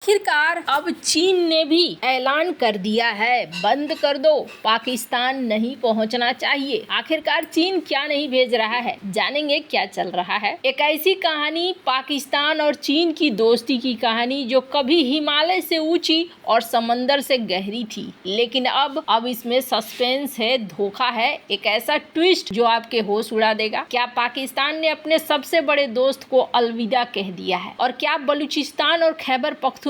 आखिरकार अब चीन ने भी ऐलान कर दिया है, बंद कर दो, पाकिस्तान नहीं पहुंचना चाहिए। आखिरकार चीन क्या नहीं भेज रहा है, जानेंगे क्या चल रहा है। एक ऐसी कहानी, पाकिस्तान और चीन की दोस्ती की कहानी, जो कभी हिमालय से ऊंची और समंदर से गहरी थी, लेकिन अब इसमें सस्पेंस है, धोखा है, एक ऐसा ट्विस्ट जो आपके होश उड़ा देगा। क्या पाकिस्तान ने अपने सबसे बड़े दोस्त को अलविदा कह दिया है? और क्या बलूचिस्तान और खैबर पख्तूनख्वा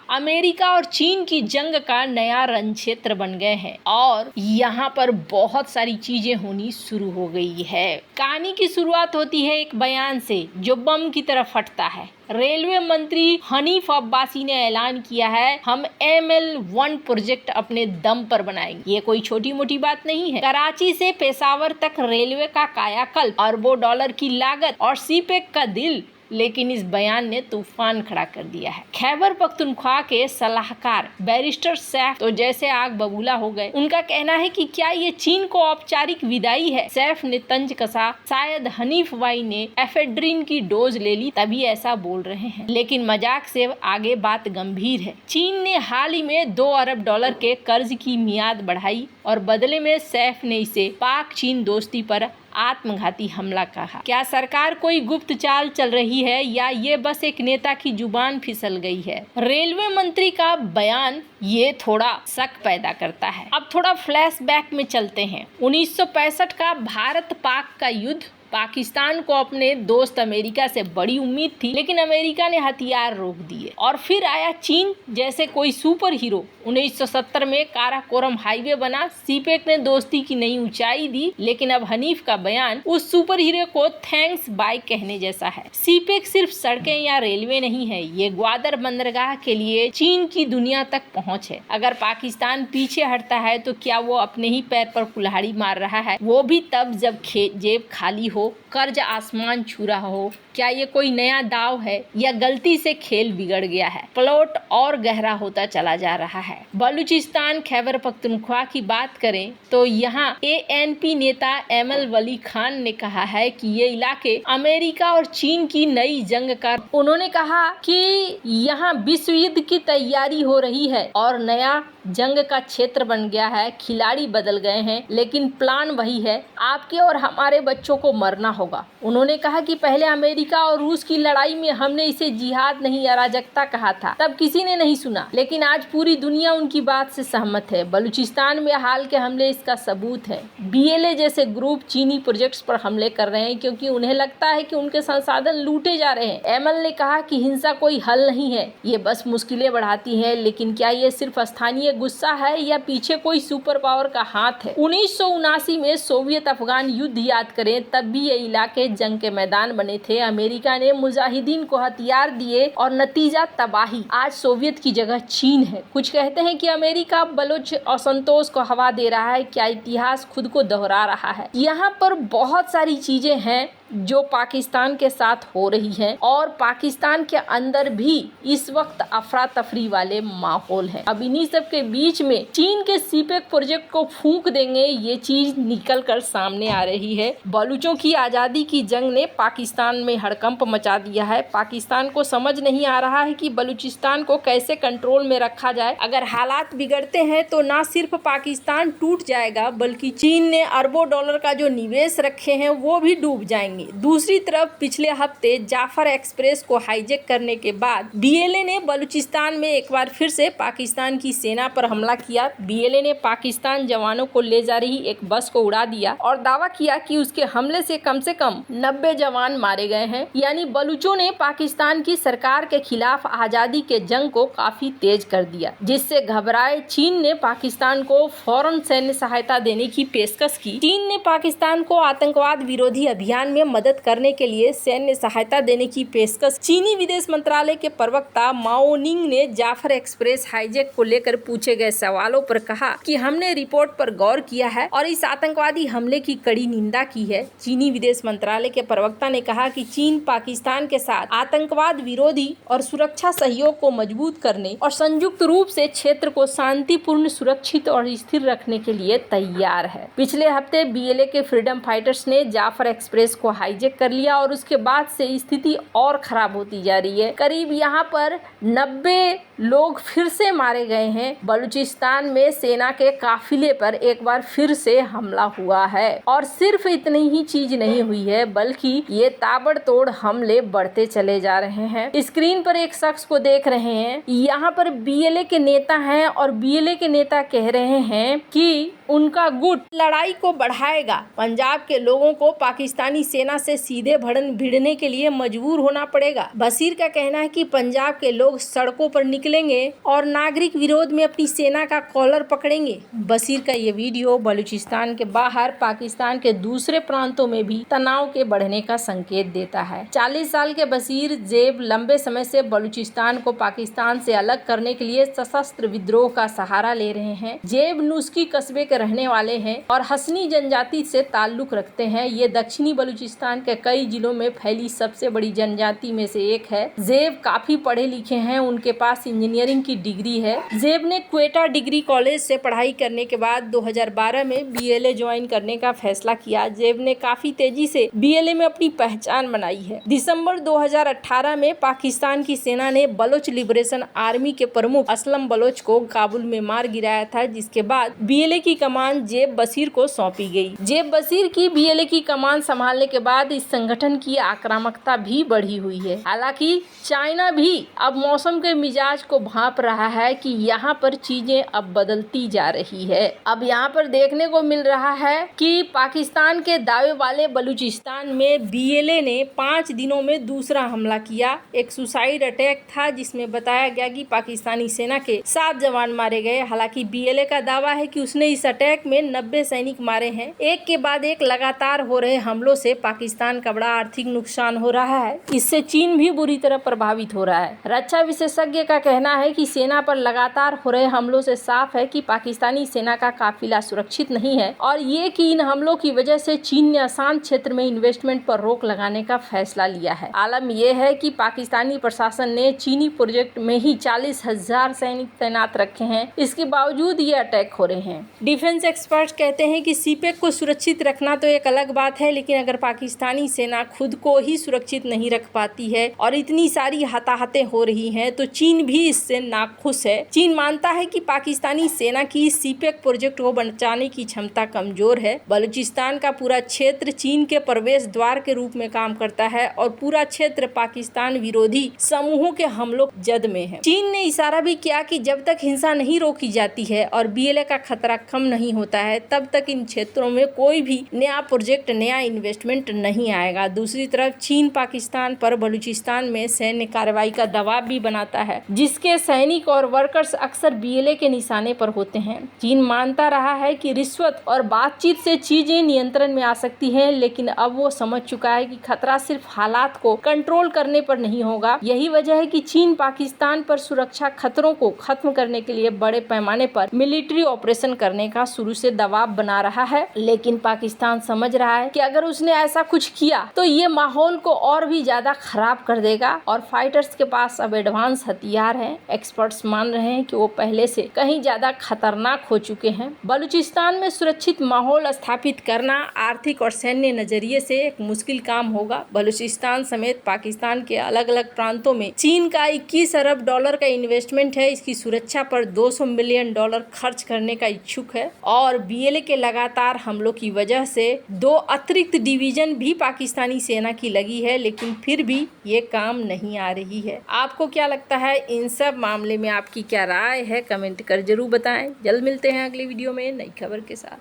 अमेरिका और चीन की जंग का नया रण क्षेत्र बन गए हैं? और यहाँ पर बहुत सारी चीजें होनी शुरू हो गई है। कहानी की शुरुआत होती है एक बयान से जो बम की तरह फटता है। रेलवे मंत्री हनीफ अब्बासी ने ऐलान किया है, हम ML1 प्रोजेक्ट अपने दम पर बनाएंगे। ये कोई छोटी मोटी बात नहीं है। कराची से पेशावर तक रेलवे का कायाकल्प, अरबों डॉलर की लागत और सीपेक का दिल, लेकिन इस बयान ने तूफान खड़ा कर दिया है। खैबर पख्तूनख्वा के सलाहकार बैरिस्टर सैफ तो जैसे आग बबूला हो गए। उनका कहना है कि क्या ये चीन को औपचारिक विदाई है। सैफ ने तंज कसा, शायद हनीफ भाई ने एफेड्रिन की डोज ले ली तभी ऐसा बोल रहे हैं। लेकिन मजाक से आगे बात गंभीर है। चीन ने हाल ही में 2 अरब डॉलर के कर्ज की मियाद बढ़ाई और बदले में सैफ ने इसे पाक चीन दोस्ती पर आत्मघाती हमला कहा। क्या सरकार कोई गुप्त चाल चल रही है या ये बस एक नेता की जुबान फिसल गई है? रेलवे मंत्री का बयान ये थोड़ा शक पैदा करता है। अब थोड़ा फ्लैशबैक में चलते हैं। 1965 का भारत पाक का युद्ध। पाकिस्तान को अपने दोस्त अमेरिका से बड़ी उम्मीद थी, लेकिन अमेरिका ने हथियार रोक दिए। और फिर आया चीन जैसे कोई सुपर हीरो। 1970 में काराकोरम हाईवे बना, सीपेक ने दोस्ती की नई ऊंचाई दी, लेकिन अब हनीफ का बयान उस सुपर हीरो को थैंक्स बाय कहने जैसा है। सीपेक सिर्फ सड़कें या रेलवे नहीं है, ये ग्वादर बंदरगाह के लिए चीन की दुनिया तक पहुँच है। अगर पाकिस्तान पीछे हटता है तो क्या वो अपने ही पैर पर कुल्हाड़ी मार रहा है? वो भी तब जब जेब खाली हो, कर्ज आसमान छू रहा हो। क्या ये कोई नया दाव है या गलती से खेल बिगड़ गया है? प्लॉट और गहरा होता चला जा रहा है। बलूचिस्तान खैबर पख्तूनख्वा की बात करें तो यहाँ ANP नेता एमल वली खान ने कहा है कि ये इलाके अमेरिका और चीन की नई जंग का, उन्होंने कहा कि यहाँ विश्व युद्ध की तैयारी हो रही है और नया जंग का क्षेत्र बन गया है। खिलाड़ी बदल गए हैं, लेकिन प्लान वही है, आपके और हमारे बच्चों को मरना होगा। उन्होंने कहा कि पहले अमेरिका और रूस की लड़ाई में हमने इसे जिहाद नहीं अराजकता कहा था, तब किसी ने नहीं सुना, लेकिन आज पूरी दुनिया उनकी बात से सहमत है। बलूचिस्तान में हाल के हमले इसका सबूत है। BLA जैसे ग्रुप चीनी प्रोजेक्ट्स पर हमले कर रहे हैं क्योंकि उन्हें लगता है कि उनके संसाधन लूटे जा रहे हैं। एमल ने कहा कि हिंसा कोई हल नहीं है, ये बस मुश्किलें बढ़ाती है। लेकिन क्या ये सिर्फ स्थानीय गुस्सा है या पीछे कोई सुपर पावर का हाथ है? 1979 में सोवियत अफगान युद्ध याद करें, तब भी ये इलाके जंग के मैदान बने थे। अमेरिका ने मुजाहिदीन को हथियार दिए और नतीजा तबाही। आज सोवियत की जगह चीन है। कुछ कहते हैं कि अमेरिका बलोच असंतोष को हवा दे रहा है। क्या इतिहास खुद को दोहरा रहा है? यहाँ पर बहुत सारी चीजें हैं जो पाकिस्तान के साथ हो रही हैं और पाकिस्तान के अंदर भी इस वक्त अफरा तफरी वाले माहौल है। अब इन्हीं सब के बीच में चीन के सीपेक प्रोजेक्ट को फूंक देंगे, ये चीज निकल कर सामने आ रही है। बलूचों की आज़ादी की जंग ने पाकिस्तान में हड़कंप मचा दिया है। पाकिस्तान को समझ नहीं आ रहा है कि बलूचिस्तान को कैसे कंट्रोल में रखा जाए। अगर हालात बिगड़ते हैं तो ना सिर्फ पाकिस्तान टूट जाएगा, बल्कि चीन ने अरबों डॉलर का जो निवेश रखे हैं वो भी डूब जाएंगे। दूसरी तरफ पिछले हफ्ते जाफर एक्सप्रेस को हाईजैक करने के बाद BLA ने बलूचिस्तान में एक बार फिर से पाकिस्तान की सेना पर हमला किया। BLA ने पाकिस्तान जवानों को ले जा रही एक बस को उड़ा दिया और दावा किया कि उसके हमले से कम 90 जवान मारे गए हैं। यानी बलूचों ने पाकिस्तान की सरकार के खिलाफ आजादी के जंग को काफी तेज कर दिया, जिससे घबराए चीन ने पाकिस्तान को फौरन सैन्य सहायता देने की पेशकश की। चीन ने पाकिस्तान को आतंकवाद विरोधी अभियान में मदद करने के लिए सैन्य सहायता देने की पेशकश। चीनी विदेश मंत्रालय के प्रवक्ता माओ निंग ने जाफर एक्सप्रेस हाईजैक को लेकर पूछे गए सवालों पर कहा कि हमने रिपोर्ट पर गौर किया है और इस आतंकवादी हमले की कड़ी निंदा की है। चीनी विदेश मंत्रालय के प्रवक्ता ने कहा कि चीन पाकिस्तान के साथ आतंकवाद विरोधी और सुरक्षा सहयोग को मजबूत करने और संयुक्त रूप से क्षेत्र को शांतिपूर्ण, सुरक्षित और स्थिर रखने के लिए तैयार है। पिछले हफ्ते BLA के फ्रीडम फाइटर्स ने जाफर एक्सप्रेस को हाईजैक कर लिया और उसके बाद से स्थिति और खराब होती जा रही है। करीब यहाँ पर 90 लोग फिर से मारे गए हैं। बलूचिस्तान में सेना के काफिले पर एक बार फिर से हमला हुआ है और सिर्फ इतनी ही चीज नहीं हुई है, बल्कि ये ताबड़तोड़ हमले बढ़ते चले जा रहे हैं। स्क्रीन पर एक शख्स को देख रहे हैं, यहाँ पर बीएलए के नेता हैं और बीएलए के नेता कह रहे हैं कि उनका गुट लड़ाई को बढ़ाएगा। पंजाब के लोगों को पाकिस्तानी सेना से सीधे भिड़ने के लिए मजबूर होना पड़ेगा। बशीर का कहना है कि पंजाब के लोग सड़कों पर निकलेंगे और नागरिक विरोध में अपनी सेना का कॉलर पकड़ेंगे। बशीर का ये वीडियो बलूचिस्तान के बाहर पाकिस्तान के दूसरे प्रांतों में भी तनाव के बढ़ने का संकेत देता है। 40 साल के बशीर जेब लंबे समय से बलूचिस्तान को पाकिस्तान से अलग करने के लिए सशस्त्र विद्रोह का सहारा ले रहे हैं। जेब नुस्की कस्बे के रहने वाले हैं और हसनी जनजाति से ताल्लुक रखते हैं। ये दक्षिणी बलूचिस्तान के कई जिलों में फैली सबसे बड़ी जनजाति में से एक है। जेब काफी पढ़े लिखे हैं, उनके पास इंजीनियरिंग की डिग्री है। जेब ने क्वेटा डिग्री कॉलेज से पढ़ाई करने के बाद 2012 में बीएलए ज्वाइन करने का फैसला किया। जेब ने काफी तेजी से बीएलए में अपनी पहचान बनाई है। दिसंबर 2018 में पाकिस्तान की सेना ने बलोच लिबरेशन आर्मी के प्रमुख असलम बलोच को काबुल में मार गिराया था, जिसके बाद बीएलए की कमान जेब बशीर को सौंपी गई। जेब बशीर की बीएलए की कमान संभालने के बाद इस संगठन की आक्रामकता भी बढ़ी हुई है। हालांकि चाइना भी अब मौसम के मिजाज को भांप रहा है कि यहाँ पर चीजें अब बदलती जा रही है। अब यहाँ पर देखने को मिल रहा है कि पाकिस्तान के दावे वाले बलूचिस्तान में बीएलए ने 5 दिनों में दूसरा हमला किया। एक सुसाइड अटैक था जिसमें बताया गया कि पाकिस्तानी सेना के 7 जवान मारे गए। हालांकि बीएलए का दावा है कि उसने इस अटैक में 90 सैनिक मारे हैं। एक के बाद एक लगातार हो रहे हमलों से पाकिस्तान का बड़ा आर्थिक नुकसान हो रहा है। इससे चीन भी बुरी तरह प्रभावित हो रहा है। रक्षा विशेषज्ञ का कहना है कि सेना पर लगातार हो रहे हमलों से साफ है कि पाकिस्तानी सेना का काफिला सुरक्षित नहीं है और ये कि इन हमलों की वजह से चीन ने अशांत क्षेत्र में इन्वेस्टमेंट पर रोक लगाने का फैसला लिया है। आलम यह है कि पाकिस्तानी प्रशासन ने चीनी प्रोजेक्ट में ही 40,000 सैनिक तैनात रखे हैं। इसके बावजूद ये अटैक हो रहे हैं। डिफेंस एक्सपर्ट्स कहते हैं कि सीपेक को सुरक्षित रखना तो एक अलग बात है, लेकिन अगर पाकिस्तानी सेना खुद को ही सुरक्षित नहीं रख पाती है और इतनी सारी हताहतें हो रही हैं, तो चीन भी इससे नाखुश है। चीन मानता है कि पाकिस्तानी सेना की सीपेक प्रोजेक्ट को बचाने की क्षमता कमजोर है। बलूचिस्तान का पूरा क्षेत्र चीन के प्रवेश द्वार के रूप में काम करता है और पूरा क्षेत्र पाकिस्तान विरोधी समूहों के हमलों जद में है। चीन ने इशारा भी किया कि जब तक हिंसा नहीं रोकी जाती है और बीएलए का खतरा कम नहीं होता है, तब तक इन क्षेत्रों में कोई भी नया प्रोजेक्ट, नया इन्वेस्टमेंट नहीं आएगा। दूसरी तरफ चीन पाकिस्तान पर बलूचिस्तान में सैन्य कार्रवाई का दबाव भी बनाता है, जिसके सैनिक और वर्कर्स अक्सर बीएलए के निशाने पर होते हैं। चीन मानता रहा है कि रिश्वत और बातचीत से चीजें नियंत्रण में आ सकती हैं, लेकिन अब वो समझ चुका है कि खतरा सिर्फ हालात को कंट्रोल करने पर नहीं होगा। यही वजह है कि चीन पाकिस्तान पर सुरक्षा खतरों को खत्म करने के लिए बड़े पैमाने पर मिलिट्री ऑपरेशन करने का शुरू से दबाव बना रहा है। लेकिन पाकिस्तान समझ रहा है कि अगर उसने ऐसा कुछ किया तो ये माहौल को और भी ज्यादा खराब कर देगा और फाइटर्स के पास अब एडवांस हथियार हैं। एक्सपर्ट्स मान रहे हैं कि वो पहले से कहीं ज्यादा खतरनाक हो चुके हैं। बलूचिस्तान में सुरक्षित माहौल स्थापित करना आर्थिक और सैन्य नजरिए से एक मुश्किल काम होगा। बलूचिस्तान समेत पाकिस्तान के अलग अलग प्रांतों में चीन का 21 अरब डॉलर का इन्वेस्टमेंट है। इसकी सुरक्षा पर $200 मिलियन खर्च करने का इच्छुक है और बीएलए के लगातार हमलों की वजह से 2 अतिरिक्त डिवीजन भी पाकिस्तानी सेना की लगी है, लेकिन फिर भी ये काम नहीं आ रही है। आपको क्या लगता है इन सब मामले में? आपकी क्या राय है? कमेंट कर जरूर बताएं। जल्द मिलते हैं अगली वीडियो में नई खबर के साथ।